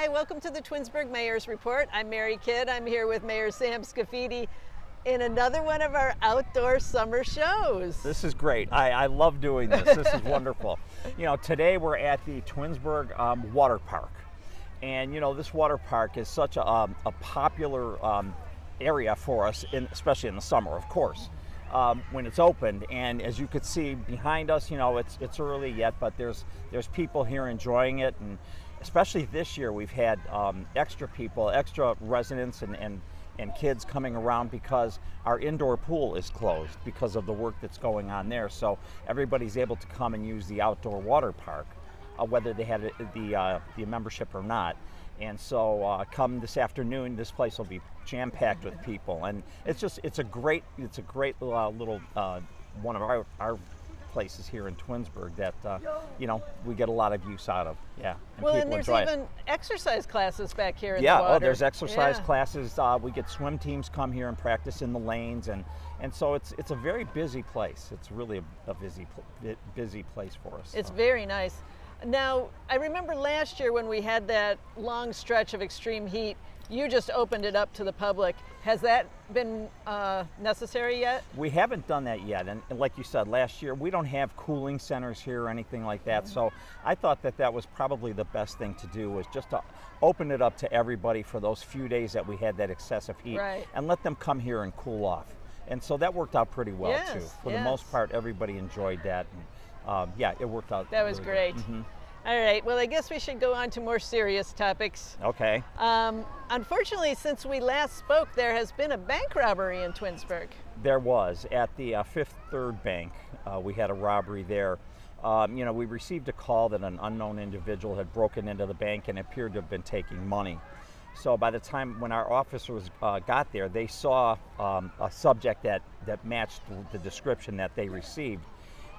Hi, welcome to the Twinsburg Mayor's Report. I'm Mary Kidd. I'm here with Mayor Sam Scaffide in another one of our outdoor summer shows. This is great. I love doing this. This is wonderful. You know, today we're at the Twinsburg Water Park. And you know, this water park is such a popular area for us, especially in the summer, of course, when it's opened. And as you could see behind us, you know, it's early yet, but there's people here enjoying it. And especially this year, we've had extra people, extra residents and kids coming around because our indoor pool is closed because of the work that's going on there. So everybody's able to come and use the outdoor water park, whether they had the membership or not. And so come this afternoon, this place will be jam-packed with people. And it's a great little one of our places here in Twinsburg that you know, we get a lot of use out of. Yeah. Well, and there's even exercise classes back here in the water. Yeah, there's exercise classes. We get swim teams come here and practice in the lanes, and so it's a very busy place. It's really a busy place for us. It's very nice. Now, I remember last year when we had that long stretch of extreme heat, you just opened it up to the public. Has that been necessary yet? We haven't done that yet, and like you said, last year, we don't have cooling centers here or anything like that, so I thought that was probably the best thing to do, was just to open it up to everybody for those few days that we had that excessive heat, and let them come here and cool off. And so that worked out pretty well, too. For the most part, everybody enjoyed that. And, yeah, it worked out. That was really great. All right, well, I guess we should go on to more serious topics. Okay. Unfortunately, since we last spoke, there has been a bank robbery in Twinsburg. There was. At the Fifth Third Bank, we had a robbery there. You know, we received a call that an unknown individual had broken into the bank and appeared to have been taking money. So by the time when our officers got there, they saw a subject that matched the description that they received.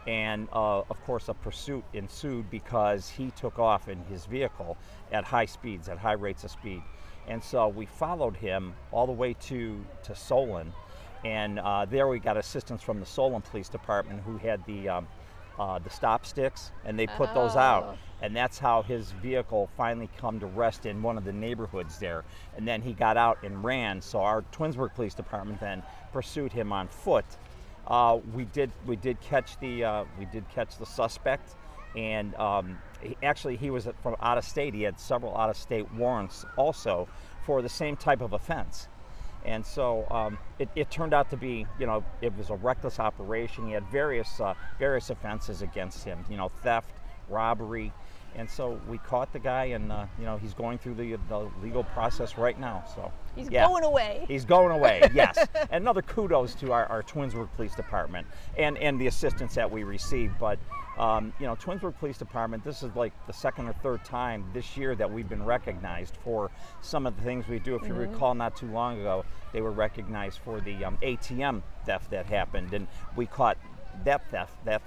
And of course, a pursuit ensued because he took off in his vehicle at high speeds, at high rates of speed. And so we followed him all the way to Solon, and there we got assistance from the Solon Police Department, who had the stop sticks, and they put those out. And that's how his vehicle finally come to rest in one of the neighborhoods there. And then he got out and ran. So our Twinsburg Police Department then pursued him on foot. We did catch the suspect, and he was from out of state. He had several out of state warrants also for the same type of offense, and so it turned out to be, you know, it was a reckless operation. He had various offenses against him, you know, theft, robbery. And so we caught the guy, and you know, he's going through the legal process right now. So he's going away. He's going away. Yes. And another kudos to our Twinsburg Police Department and the assistance that we received. But you know, Twinsburg Police Department, this is like the second or third time this year that we've been recognized for some of the things we do. If you recall, not too long ago, they were recognized for the ATM theft that happened, and we caught that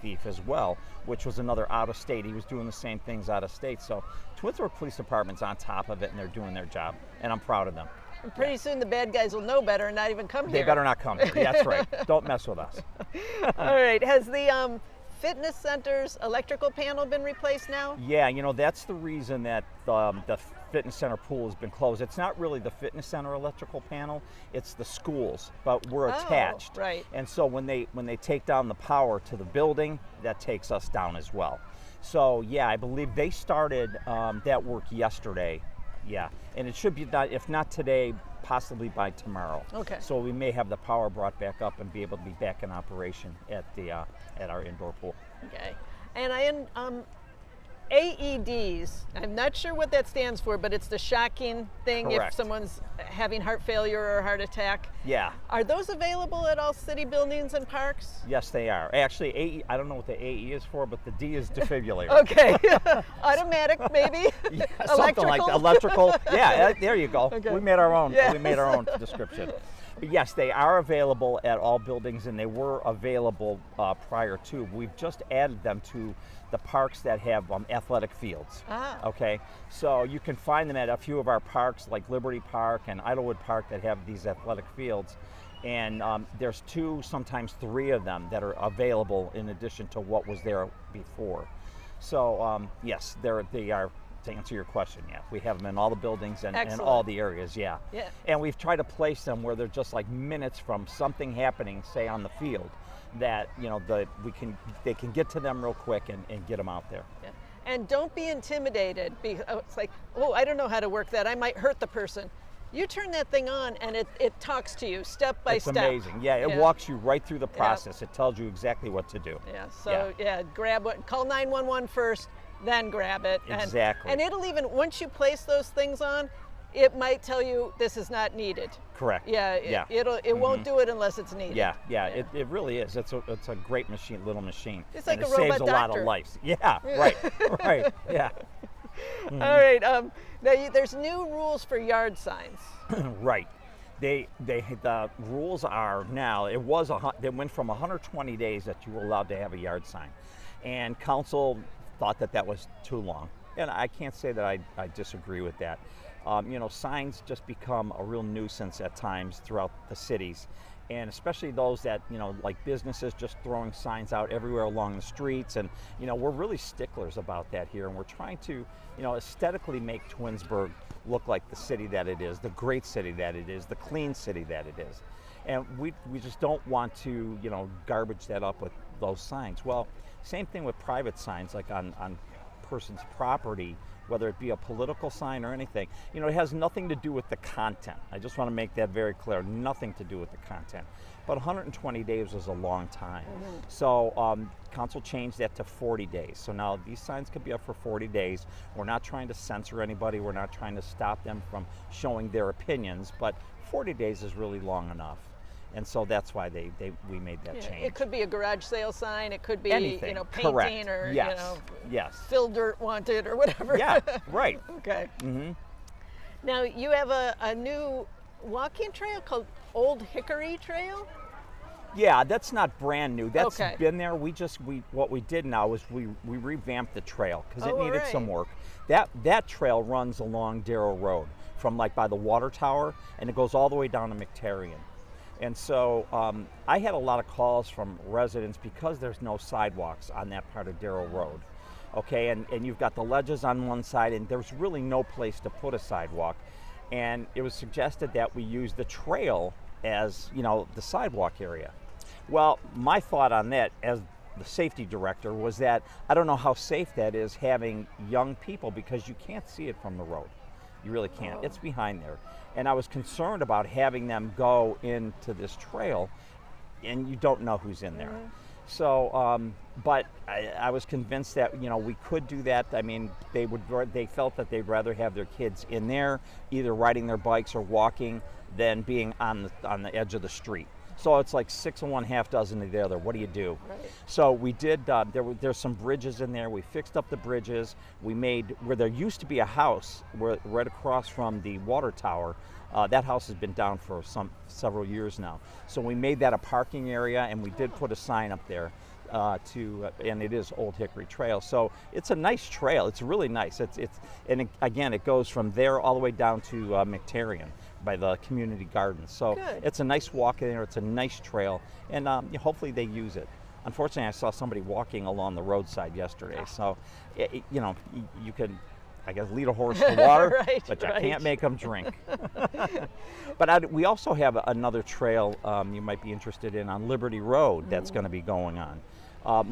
thief as well, which was another out of state. He was doing the same things out of state. So Twinsburg Police Department's on top of it, and they're doing their job, and I'm proud of them. And pretty soon the bad guys will know better and not even come here. They better not come here. That's right. Don't mess with us. All right. Has the fitness center's electrical panel been replaced now? Yeah, you know, that's the reason that the fitness center pool has been closed. It's not really the fitness center electrical panel, it's the schools, but we're attached. Right. And so when they take down the power to the building, that takes us down as well. So yeah, I believe they started that work yesterday. Yeah, and it should be done, if not today, possibly by tomorrow. Okay. So we may have the power brought back up and be able to be back in operation at our indoor pool. Okay. And AEDs, I'm not sure what that stands for, but it's the shocking thing. Correct. If someone's having heart failure or a heart attack. Yeah. Are those available at all city buildings and parks? Yes, they are. Actually, AE, I don't know what the AE is for, but the D is defibrillator. Okay. Automatic, maybe? Yeah, something like that. Electrical. Yeah, there you go. Okay. We made our own. Yeah. We made our own description. But yes, they are available at all buildings, and they were available prior to. We've just added them to the parks that have athletic fields. Okay, so you can find them at a few of our parks, like Liberty Park and Idlewood Park, that have these athletic fields. And there's 2, sometimes 3 of them that are available in addition to what was there before. So yes, they are to answer your question, yeah, we have them in all the buildings and Excellent. all the areas, yeah. Yeah. And we've tried to place them where they're just like minutes from something happening, say on the field, that they can get to them real quick and get them out there. Yeah. And don't be intimidated. It's like, oh, I don't know how to work that. I might hurt the person. You turn that thing on and it talks to you step by step. It's amazing. Yeah, it walks you right through the process. It tells you exactly what to do. Yeah, so grab what, call 911 first, then grab it. Exactly. And it'll even, once you place those things on, it might tell you this is not needed. Correct. Yeah, it won't do it unless it's needed. Yeah. It really is. It's a great machine, little machine. It's like and a robot saves a lot doctor. of lives. Yeah, right, yeah. All right, now there's new rules for yard signs. Right. The rules are now, they went from 120 days that you were allowed to have a yard sign. And council thought that was too long. And I can't say that I disagree with that. Signs just become a real nuisance at times throughout the cities. And especially those that, like businesses just throwing signs out everywhere along the streets. And, we're really sticklers about that here. And we're trying to, aesthetically make Twinsburg look like the city that it is, the great city that it is, the clean city that it is. And we just don't want to, garbage that up with those signs. Well, same thing with private signs, like on person's property, whether it be a political sign or anything. It has nothing to do with the content. I just want to make that very clear, nothing to do with the content. But 120 days was a long time. Mm-hmm. So council changed that to 40 days. So now these signs can be up for 40 days. We're not trying to censor anybody. We're not trying to stop them from showing their opinions, but 40 days is really long enough. And so that's why we made that change. It could be a garage sale sign. It could be anything. Painting. Correct. Or yes. Fill dirt wanted or whatever. Yeah, right. Okay. Mm-hmm. Now you have a new walking trail called Old Hickory Trail. Yeah, that's not brand new. That's been there. What we did now is we revamped the trail because it needed some work. That trail runs along Darrow Road from by the water tower, and it goes all the way down to McTarian. And so I had a lot of calls from residents because there's no sidewalks on that part of Darrow Road. Okay, and you've got the ledges on one side, and there's really no place to put a sidewalk. And it was suggested that we use the trail as, the sidewalk area. Well, my thought on that as the safety director was that I don't know how safe that is having young people because you can't see it from the road. You really can't. It's behind there. And I was concerned about having them go into this trail and you don't know who's in there. Mm-hmm. So, but I was convinced that, we could do that. I mean, they felt that they'd rather have their kids in there, either riding their bikes or walking, than being on the edge of the street. So it's like 6 of one, half dozen of the other. What do you do? Right. So we did, there's some bridges in there. We fixed up the bridges. We made, where there used to be a house right across from the water tower, that house has been down for several years now. So we made that a parking area, and we did put a sign up there and it is Old Hickory Trail. So it's a nice trail. It's really nice. Again, it goes from there all the way down to McTarian by the community gardens. So it's a nice walk in there. It's a nice trail, and hopefully they use it. Unfortunately, I saw somebody walking along the roadside yesterday. So, you can, I guess, lead a horse to water, but you can't make them drink. But we also have another trail you might be interested in on Liberty Road that's going to be going on.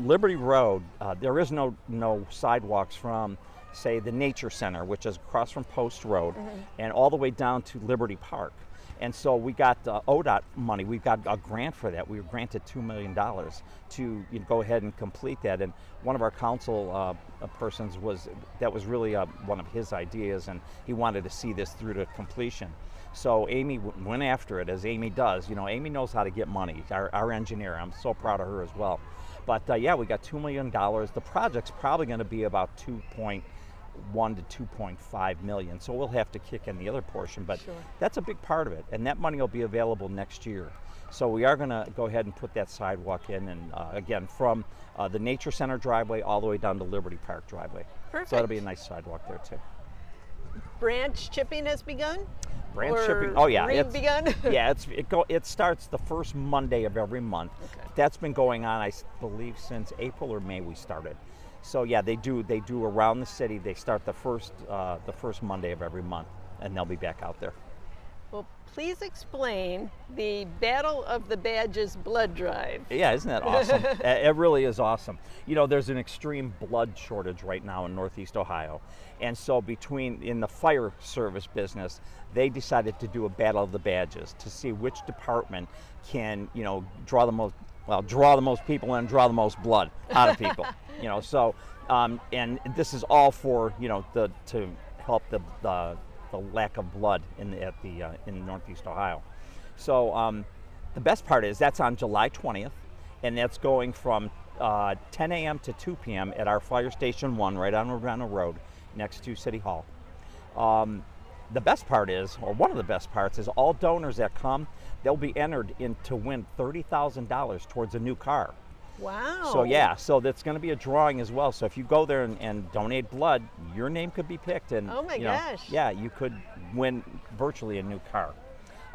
Liberty Road, there is no sidewalks from, say, the Nature Center, which is across from Post Road, and all the way down to Liberty Park. And so we got ODOT money. We've got a grant for that. We were granted $2 million to go ahead and complete that. And one of our council persons was really one of his ideas, and he wanted to see this through to completion. So Amy went after it, as Amy does. Amy knows how to get money, our engineer. I'm so proud of her as well. But we got $2 million. The project's probably going to be about 2.1 to 2.5 million. So we'll have to kick in the other portion, but that's a big part of it. And that money will be available next year. So we are going to go ahead and put that sidewalk in, and again, from the Nature Center driveway all the way down to Liberty Park driveway. Perfect. So that'll be a nice sidewalk there too. Branch chipping has begun? Branch chipping, oh yeah. It's begun? Yeah, it starts the first Monday of every month. Okay. That's been going on, I believe, since April or May we started. So yeah, they do around the city. They start the first Monday of every month, and they'll be back out there. Well, please explain the Battle of the Badges blood drive. Yeah, isn't that awesome? It really is awesome. You know, there's an extreme blood shortage right now in Northeast Ohio. And so in the fire service business, they decided to do a Battle of the Badges to see which department can, you know, draw the most people and draw the most blood out of people. You know, so, and this is all for, you know, to help the lack of blood in Northeast Ohio. So the best part is that's on July 20th, and that's going from 10 a.m. to 2 p.m. at our Fire Station 1 right on Ravenna Road next to City Hall. The best part is, or one of the best parts is, all donors that come, they'll be entered in to win $30,000 towards a new car. Wow. So yeah, so that's going to be a drawing as well. So if you go there and donate blood, your name could be picked, and oh my gosh, yeah, you could win virtually a new car.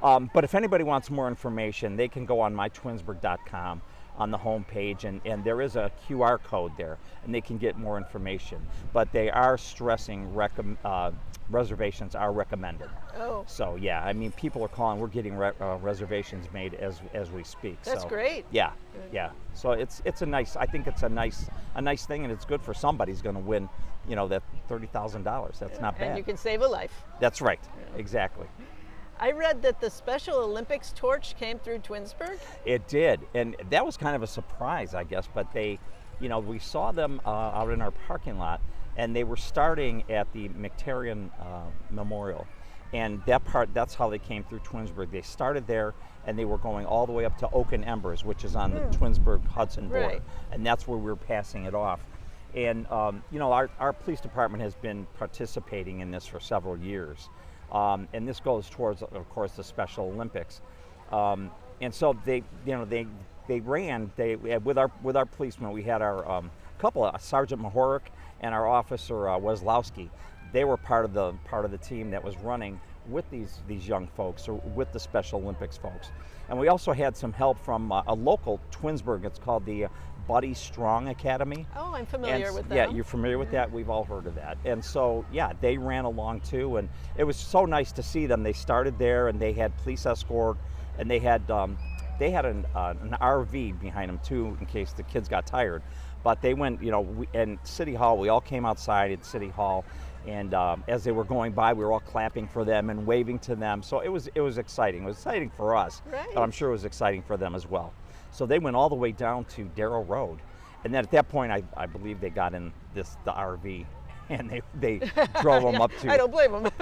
But if anybody wants more information, they can go on mytwinsburg.com on the home page, and there is a QR code there, and they can get more information. But they are stressing reservations are recommended. Oh. So yeah, I mean, people are calling. We're getting reservations made as we speak. That's so, great. Yeah, yeah. So it's a nice. I think it's a nice thing, and it's good for somebody who's going to win. You know, that $30,000. That's not bad. And you can save a life. That's right. Exactly. I read that the Special Olympics torch came through Twinsburg. It did, and that was kind of a surprise, I guess. But they, you know, we saw them out in our parking lot, and they were starting at the McTarian Memorial, and that's how they came through Twinsburg. They started there, and they were going all the way up to Oak and Embers, which is on the Twinsburg-Hudson border, right. And that's where we were passing it off. And you know, our police department has been participating in this for several years. And this goes towards, of course, the Special Olympics, and so they ran with our policemen. We had our couple, Sergeant Mahorick and our officer Weslowski. They were part of the team that was running with these young folks, or with the Special Olympics folks. And we also had some help from a local Twinsburg. It's called the Buddy Strong Academy. Oh, I'm familiar with that. Yeah, you're familiar with that. We've all heard of that. And so, yeah, they ran along too, and it was so nice to see them. They started there, and they had police escort, and they had an RV behind them too, in case the kids got tired. But they went, you know, and City Hall. We all came outside at City Hall, and as they were going by, we were all clapping for them and waving to them. So it was exciting. It was exciting for us, right. But I'm sure it was exciting for them as well. So they went all the way down to Darrow Road, and then at that point, I believe they got in the RV, and they drove them up to. I don't blame them.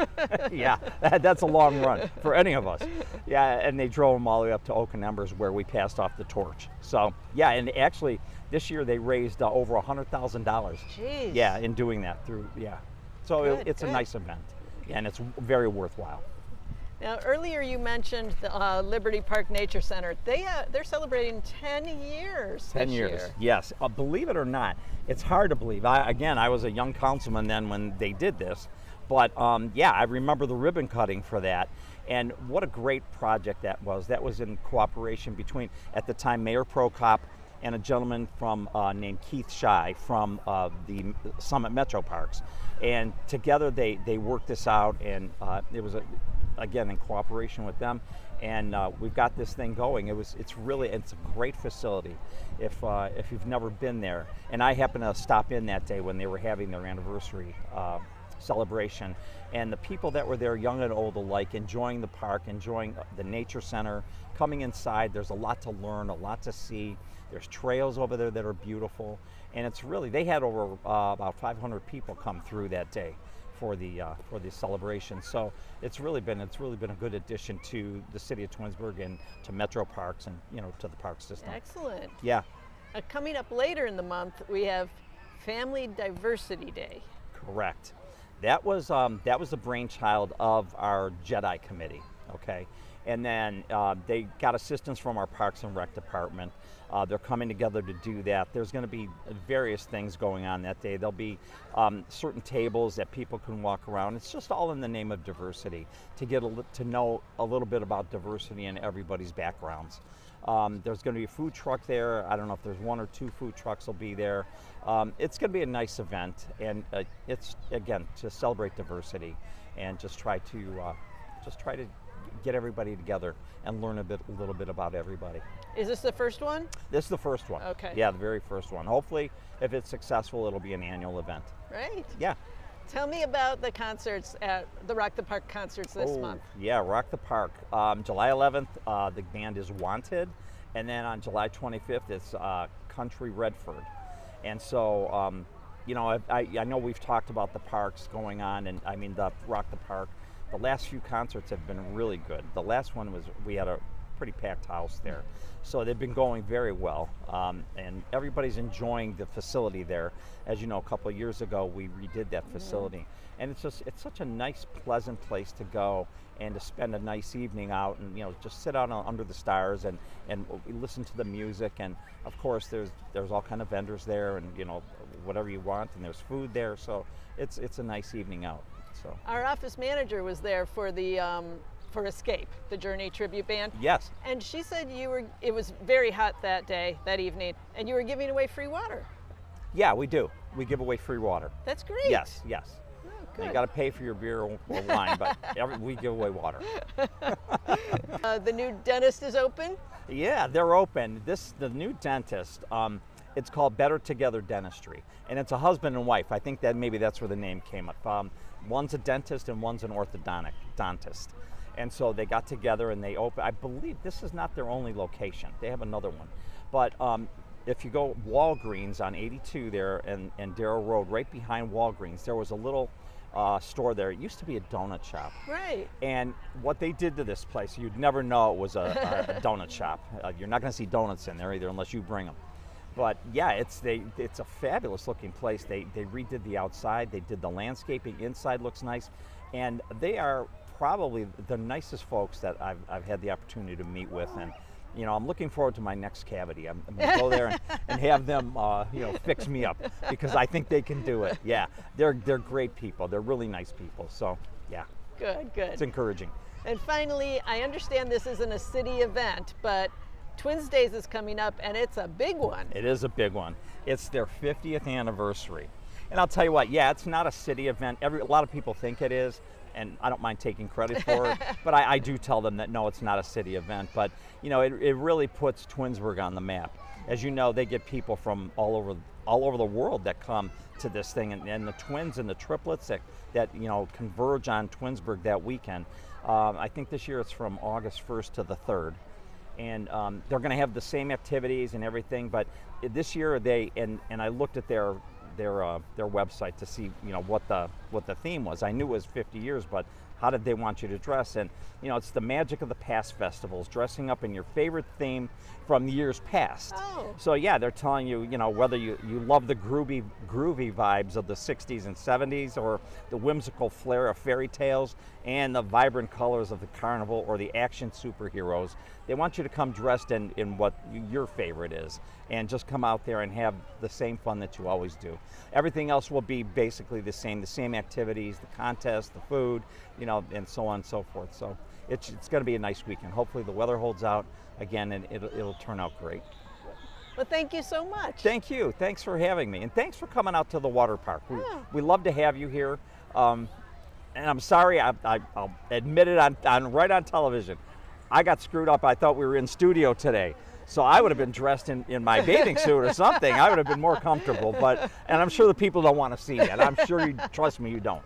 Yeah, that's a long run for any of us. Yeah, and they drove them all the way up to Oak and Embers, where we passed off the torch. So yeah, and actually this year they raised over $100,000. Jeez. Yeah, in doing that through So it's a nice event, and it's very worthwhile. Now, earlier you mentioned the Liberty Park Nature Center. They're celebrating 10 years. 10 this years, year. yes. Believe it or not, it's hard to believe. I was a young councilman then when they did this, but yeah, I remember the ribbon cutting for that, and what a great project that was. That was in cooperation between, at the time, Mayor Prokop and a gentleman from named Keith Shy from the Summit Metro Parks, and together they worked this out, and it was again in cooperation with them, and we've got this thing going. It's a great facility if you've never been there. And I happened to stop in that day when they were having their anniversary celebration, and the people that were there, young and old alike, enjoying the park, enjoying the nature center, coming inside. There's a lot to learn, a lot to see. There's trails over there that are beautiful, and it's really, they had over about 500 people come through that day for the celebration. So it's really been a good addition to the city of Twinsburg and to Metro Parks, and to the park system. Excellent. Yeah. Coming up later in the month, we have Family Diversity Day. Correct. That was the brainchild of our Jedi committee. Okay, and then they got assistance from our Parks and Rec department. They're coming together to do that. There's going to be various things going on that day. There'll be certain tables that people can walk around. It's just all in the name of diversity, to get to know a little bit about diversity in everybody's backgrounds. There's going to be a food truck there. I don't know if there's 1 or 2 food trucks will be there. It's going to be a nice event, and it's, again, to celebrate diversity and just try to get everybody together and learn a little bit about everybody. Is this the first one? This is the first one. Okay. Yeah, the very first one. Hopefully, if it's successful, it'll be an annual event. Right. Yeah. Tell me about the concerts at the Rock the Park concerts this month. Yeah, Rock the Park. July 11th, the band is Wanted, and then on July 25th, it's Country Redford. And so, you know, I know we've talked about the parks going on, and I mean, the Rock the Park. The last few concerts have been really good. The last one was, we had a pretty packed house there. So they've been going very well, and everybody's enjoying the facility there. As you know, a couple of years ago, we redid that facility. And it's such a nice, pleasant place to go and to spend a nice evening out and, you know, just sit out under the stars and listen to the music. And of course, there's all kind of vendors there, and, you know, whatever you want, and there's food there. So it's a nice evening out. So our office manager was there for the for Escape, the Journey tribute band. Yes. And she said it was very hot that evening, and you were giving away free water. Yeah, we do. We give away free water. That's great. Yes, yes. Oh, good. You got to pay for your beer or wine, but we give away water. The new dentist is open? Yeah, they're open. The new dentist, it's called Better Together Dentistry, and it's a husband and wife. I think that maybe that's where the name came up. One's a dentist and one's an orthodontist. And so they got together and they opened. I believe this is not their only location. They have another one. But if you go Walgreens on 82 there and Darrow Road, right behind Walgreens, there was a little store there. It used to be a donut shop. Right. And what they did to this place, you'd never know it was a donut shop. You're not going to see donuts in there either unless you bring them. But yeah, it's a fabulous looking place. They redid the outside. They did the landscaping. Inside looks nice. And they are probably the nicest folks that I've had the opportunity to meet with, and you know, I'm looking forward to my next cavity. I'm going to go there and have them, you know, fix me up, because I think they can do it. Yeah, they're great people. They're really nice people. So yeah, good. It's encouraging. And finally, I understand this isn't a city event, but Twins Days is coming up, and it's a big one. It is a big one. It's their 50th anniversary, and I'll tell you what. Yeah, it's not a city event. A lot of people think it is. And I don't mind taking credit for it, but I do tell them that no, it's not a city event. But you know, it really puts Twinsburg on the map. As you know, they get people from all over the world that come to this thing, and the twins and the triplets that you know converge on Twinsburg that weekend. I think this year it's from August 1st to the 3rd, and they're going to have the same activities and everything. But this year and I looked at their website to see, you know, what the theme was. I knew it was 50 years, but how did they want you to dress? And you know, it's the magic of the past festivals, dressing up in your favorite theme from the years past. Oh. So yeah, they're telling you, you know, whether you love the groovy vibes of the 60s and 70s, or the whimsical flair of fairy tales and the vibrant colors of the carnival, or the action superheroes. They want you to come dressed in what your favorite is, and just come out there and have the same fun that you always do. Everything else will be basically the same activities, the contests, the food, you know, and so on and so forth. So it's going to be a nice weekend. Hopefully the weather holds out again, and it'll turn out great. Well, thank you so much. Thank you. Thanks for having me, and thanks for coming out to the water park. We love to have you here. And I'm sorry, I'll admit it right on television. I got screwed up. I thought we were in studio today. So I would have been dressed in my bathing suit or something. I would have been more comfortable. And I'm sure the people don't want to see that. I'm sure trust me, you don't.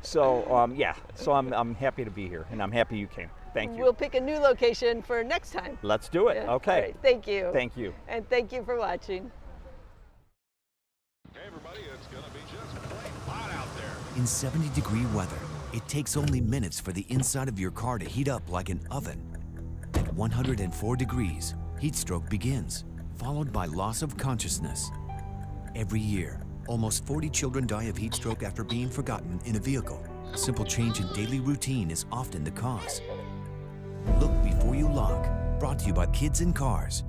So yeah. So I'm happy to be here, and I'm happy you came. Thank you. We'll pick a new location for next time. Let's do it. Yeah. Okay. All right. Thank you. Thank you. And thank you for watching. Hey everybody, it's gonna be just plain hot out there. In 70-degree weather, it takes only minutes for the inside of your car to heat up like an oven. At 104 degrees, heat stroke begins, followed by loss of consciousness. Every year, almost 40 children die of heat stroke after being forgotten in a vehicle. A simple change in daily routine is often the cause. Look before you lock. Brought to you by Kids in Cars.